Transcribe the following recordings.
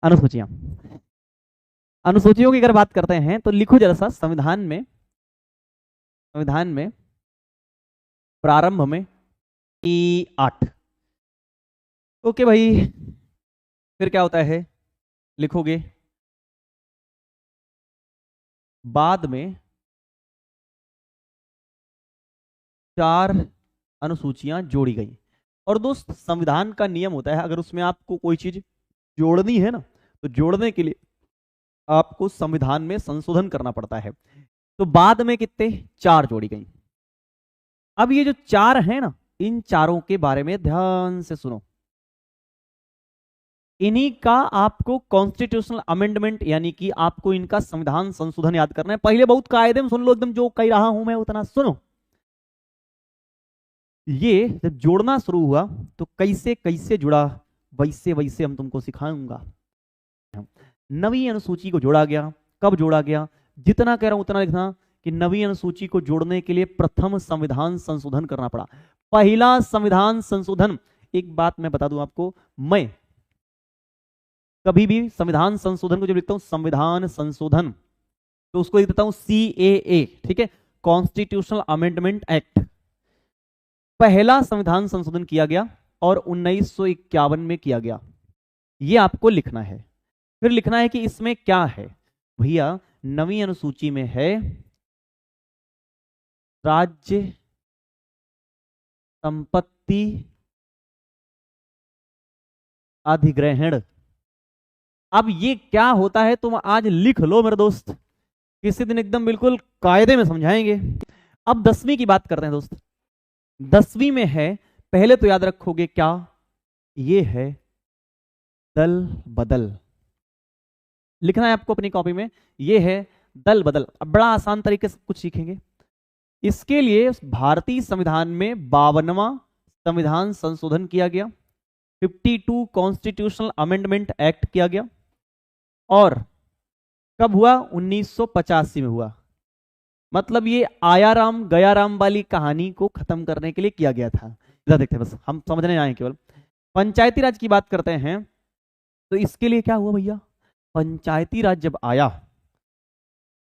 अनुसूचियां। अनुसूचियों की अगर बात करते हैं तो लिखो जरा सा संविधान में प्रारंभ में ई 8। ओके भाई, फिर क्या होता है लिखोगे, बाद में 4 अनुसूचियां जोड़ी गई। और दोस्त संविधान का नियम होता है अगर उसमें आपको कोई चीज जोड़नी है ना, तो जोड़ने के लिए आपको संविधान में संशोधन करना पड़ता है। तो बाद में कितने 4 जोड़ी गई। अब ये जो 4 है ना, इन चारों के बारे में ध्यान से सुनो। इन्हीं का आपको कॉन्स्टिट्यूशनल अमेंडमेंट यानी कि आपको इनका संविधान संशोधन याद करना है। पहले बहुत कायदे में सुन लो, एकदम जो कह रहा हूं मैं उतना सुनो। ये जब जोड़ना शुरू हुआ तो कैसे कैसे जुड़ा, वैसे वैसे हम तुमको सिखाऊंगा। नवीं अनुसूची को जोड़ा गया। कब जोड़ा गया, जितना कह रहा हूं उतना लिखना कि नवीं अनुसूची को जोड़ने के लिए प्रथम संविधान संशोधन करना पड़ा। पहला संविधान संशोधन, एक बात मैं बता दूं आपको, मैं कभी भी संविधान संशोधन को जब लिखता हूं संविधान संशोधन, तो उसको लिख देता हूं CAA, ठीक है, कॉन्स्टिट्यूशनल अमेंडमेंट एक्ट। पहला संविधान संशोधन किया गया और 1951 में किया गया, ये आपको लिखना है। फिर लिखना है कि इसमें क्या है भैया, नवीं अनुसूची में है राज्य संपत्ति अधिग्रहण। अब ये क्या होता है तुम आज लिख लो मेरे दोस्त, किसी दिन एकदम बिल्कुल कायदे में समझाएंगे। अब 10वीं की बात करते हैं दोस्त। 10वीं में है, पहले तो याद रखोगे क्या, ये है दल बदल। लिखना है आपको अपनी कॉपी में, ये है दल बदल। अब बड़ा आसान तरीके से कुछ सीखेंगे। इसके लिए भारतीय संविधान में 52वां संविधान संशोधन किया गया, 52 कॉन्स्टिट्यूशनल अमेंडमेंट एक्ट किया गया। और कब हुआ, 1985 में हुआ। मतलब ये आया राम गया राम वाली कहानी को खत्म करने के लिए किया गया था। इधर देखते हैं, बस हम समझने आए केवल। पंचायती राज की बात करते हैं तो इसके लिए क्या हुआ भैया, पंचायती राज जब आया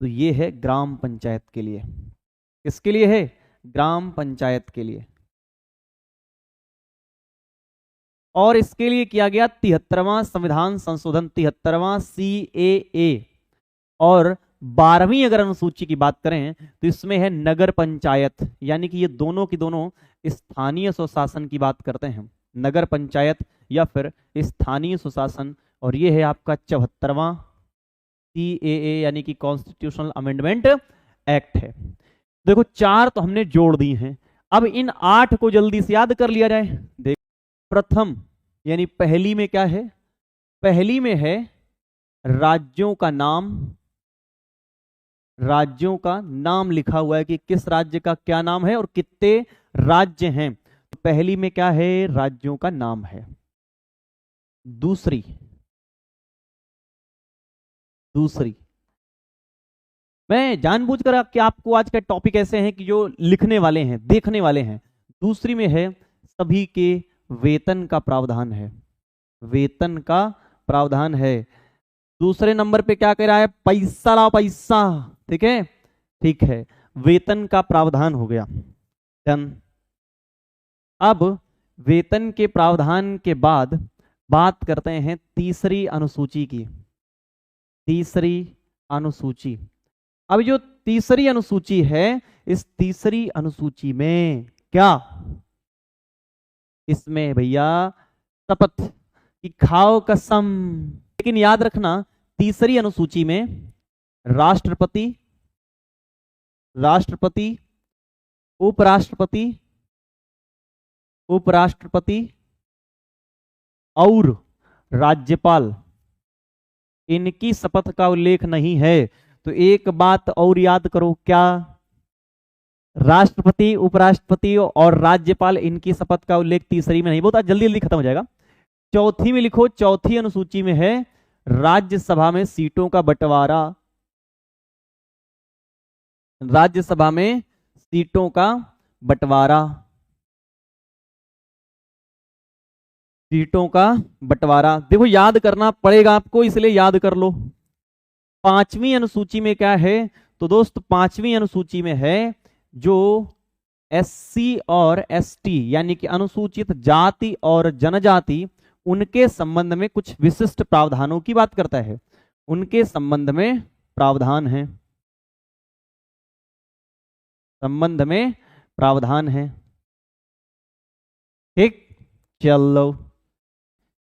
तो ये है ग्राम पंचायत के लिए। किसके लिए है, ग्राम पंचायत के लिए। और इसके लिए किया गया 73वां संविधान संशोधन, 73वां CAA। और 12वीं अगर अनुसूची की बात करें तो इसमें है नगर पंचायत, यानी कि ये दोनों की दोनों स्थानीय स्वशासन की बात करते हैं, नगर पंचायत या फिर स्थानीय स्वशासन। और ये है आपका 74वां CAA यानी कि कॉन्स्टिट्यूशनल अमेंडमेंट एक्ट है। देखो 4 तो हमने जोड़ दी हैं, अब इन 8 को जल्दी से याद कर लिया जाए। देख, प्रथम यानी पहली में क्या है, पहली में है राज्यों का नाम। राज्यों का नाम लिखा हुआ है कि किस राज्य का क्या नाम है और कितने राज्य हैं। तो पहली में क्या है, राज्यों का नाम है। दूसरी मैं जानबूझकर कि आपको आज के टॉपिक ऐसे हैं कि जो लिखने वाले हैं, देखने वाले हैं। दूसरी में है सभी के वेतन का प्रावधान है, वेतन का प्रावधान है। दूसरे नंबर पे क्या कह रहा है, पैसा लाओ पैसा, ठीक है, ठीक है, वेतन का प्रावधान हो गया। डन। अब वेतन के प्रावधान के बाद बात करते हैं तीसरी अनुसूची की। तीसरी अनुसूची, अब जो तीसरी अनुसूची है, इस तीसरी अनुसूची में क्या, इसमें भैया शपथ कि खाओ कसम। लेकिन याद रखना तीसरी अनुसूची में राष्ट्रपति, राष्ट्रपति, उपराष्ट्रपति, उपराष्ट्रपति और राज्यपाल, इनकी शपथ का उल्लेख नहीं है। तो एक बात और याद करो, क्या, राष्ट्रपति, उपराष्ट्रपति और राज्यपाल, इनकी शपथ का उल्लेख तीसरी में नहीं। बहुत जल्दी जल्दी खत्म हो जाएगा। चौथी में लिखो, चौथी अनुसूची में है राज्यसभा में सीटों का बंटवारा, राज्यसभा में सीटों का बंटवारा, सीटों का बंटवारा। देखो याद करना पड़ेगा आपको, इसलिए याद कर लो। पांचवी अनुसूची में क्या है तो दोस्त, पांचवी अनुसूची में है जो एससी और एसटी यानी कि अनुसूचित जाति और जनजाति, उनके संबंध में कुछ विशिष्ट प्रावधानों की बात करता है। उनके संबंध में प्रावधान है, संबंध में प्रावधान है। ठीक, चलो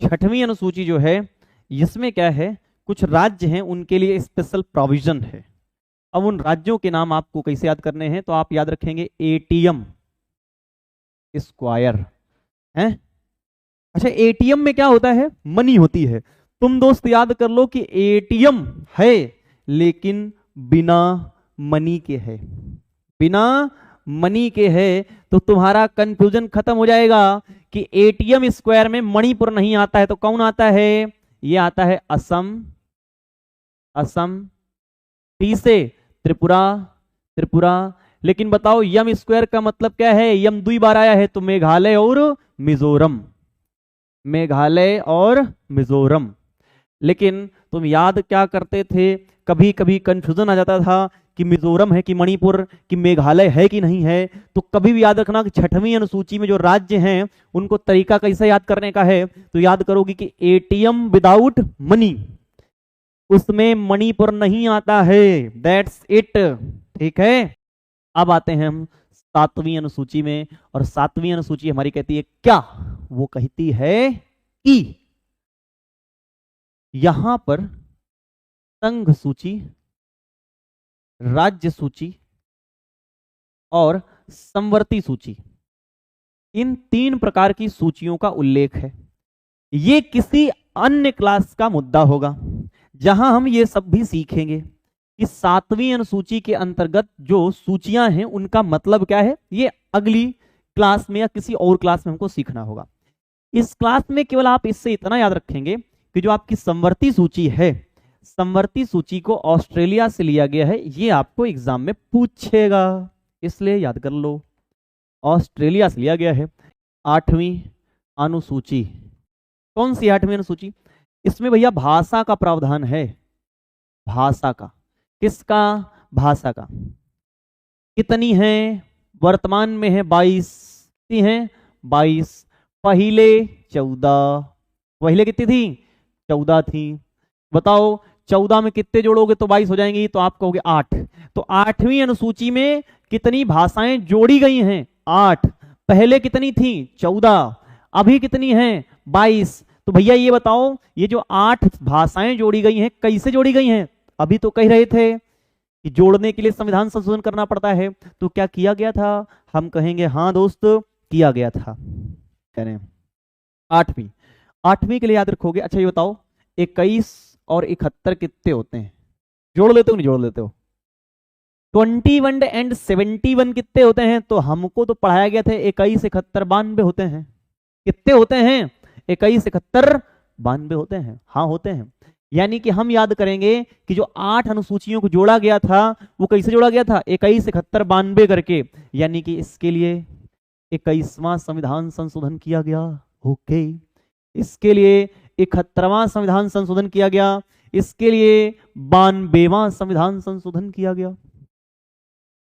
छठवीं अनुसूची जो है, इसमें क्या है, कुछ राज्य हैं उनके लिए स्पेशल प्रोविजन है। अब उन राज्यों के नाम आपको कैसे याद करने हैं, तो आप याद रखेंगे एटीएम स्क्वायर है। अच्छा, एटीएम में क्या होता है, मनी होती है। तुम दोस्त याद कर लो कि एटीएम है लेकिन बिना मनी के है, बिना मनी के है, तो तुम्हारा कंफ्यूजन खत्म हो जाएगा कि एटीएम स्क्वायर में मणिपुर नहीं आता है तो कौन आता है, ये आता है असम, असम। टी से त्रिपुरा, त्रिपुरा। लेकिन बताओ यम स्क्वायर का मतलब क्या है, यम 2 बार आया है तो मेघालय और मिजोरम, मेघालय और मिजोरम। लेकिन तुम याद क्या करते थे, कभी कभी कंफ्यूजन आ जाता था कि मिजोरम है कि मणिपुर, कि मेघालय है कि नहीं है। तो कभी भी याद रखना कि छठवीं अनुसूची में जो राज्य हैं उनको तरीका कैसे याद करने का है, तो याद करोगे कि एटीएम विदाउट मनी, उसमें मणिपुर नहीं आता है, दैट्स इट। ठीक है, अब आते हैं हम सातवीं अनुसूची में, और सातवीं अनुसूची हमारी कहती है क्या, वो कहती है कि यहां पर संघ सूची, राज्य सूची और समवर्ती सूची, इन 3 प्रकार की सूचियों का उल्लेख है। ये किसी अन्य क्लास का मुद्दा होगा जहां हम ये सब भी सीखेंगे कि सातवीं अनुसूची के अंतर्गत जो सूचियां हैं उनका मतलब क्या है। ये अगली क्लास में या किसी और क्लास में हमको सीखना होगा। इस क्लास में केवल आप इससे इतना याद रखेंगे कि जो आपकी समवर्ती सूची है, समवर्ती सूची को ऑस्ट्रेलिया से लिया गया है, ये आपको एग्जाम में पूछेगा, इसलिए याद कर लो, ऑस्ट्रेलिया से लिया गया है। आठवीं अनुसूची, कौन सी आठवीं अनुसूची, इसमें भैया भाषा का प्रावधान है, भाषा का। किसका, भाषा का। कितनी है, वर्तमान में है 22, कितनी है 22, पहले 14, पहले कितनी थी 14 थी। बताओ 14 में कितने जोड़ोगे तो 22 हो जाएंगी, तो आप कहोगे 8। तो आठवीं अनुसूची में कितनी भाषाएं जोड़ी गई हैं, 8। पहले कितनी थी 14, अभी कितनी है 22। तो भैया ये बताओ, ये जो 8 भाषाएं जोड़ी गई हैं कैसे जोड़ी गई हैं, अभी तो कह रहे थे कि जोड़ने के लिए संविधान संशोधन करना पड़ता है, तो क्या किया गया था, हम कहेंगे हाँ दोस्त किया गया था। आठवीं, आठवीं के लिए याद रखोगे। अच्छा ये बताओ 21 और 71 कितने होते हैं, जोड़ लेते हो नहीं जोड़ लेते हो। 21 एंड 71 कितने होते हैं, तो हमको तो पढ़ाया गया था 21 71 92 होते हैं। कितने होते हैं, 21 71 92 होते हैं, हाँ होते हैं। यानी कि हम याद करेंगे कि जो 8 अनुसूचियों को जोड़ा गया था वो कैसे जोड़ा गया था, 21 71 92 करके। यानी कि इसके लिए 21वां संविधान संशोधन किया गया। ओके, इसके लिए 71वां संविधान संशोधन किया गया, इसके लिए 92वां संविधान संशोधन किया गया।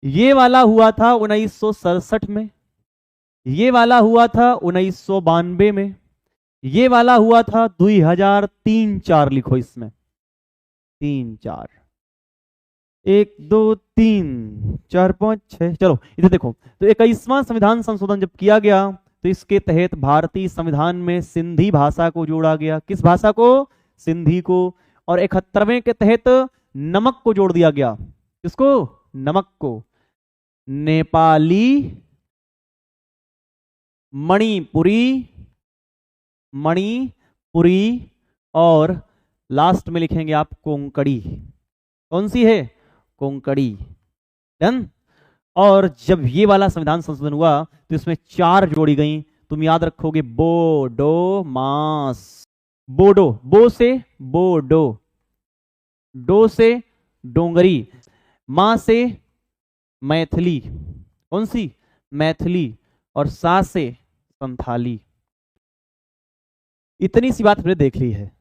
ये वाला हुआ था 1967 में, ये वाला हुआ था 1992 में, ये वाला हुआ था 2003-4 लिखो इसमें, 3 4 1 2 3 4 5 6, चलो इधर देखो। तो 21वां संविधान संशोधन जब किया गया तो इसके तहत भारतीय संविधान में सिंधी भाषा को जोड़ा गया। किस भाषा को, सिंधी को। और 71वें के तहत नमक को जोड़ दिया गया। किसको, नमक को। नेपाली, मणिपुरी, मणिपुरी और लास्ट में लिखेंगे आप कोंकणी। कौन सी है, कोंकणी। डन। और जब ये वाला संविधान संशोधन हुआ तो इसमें 4 जोड़ी गई, तुम याद रखोगे बोडो मास, बोडो, बो से बोडो, डो से डोंगरी, मां से मैथिली, कौन सी, मैथिली, और सा से संथाली। इतनी सी बात हमने देख ली है।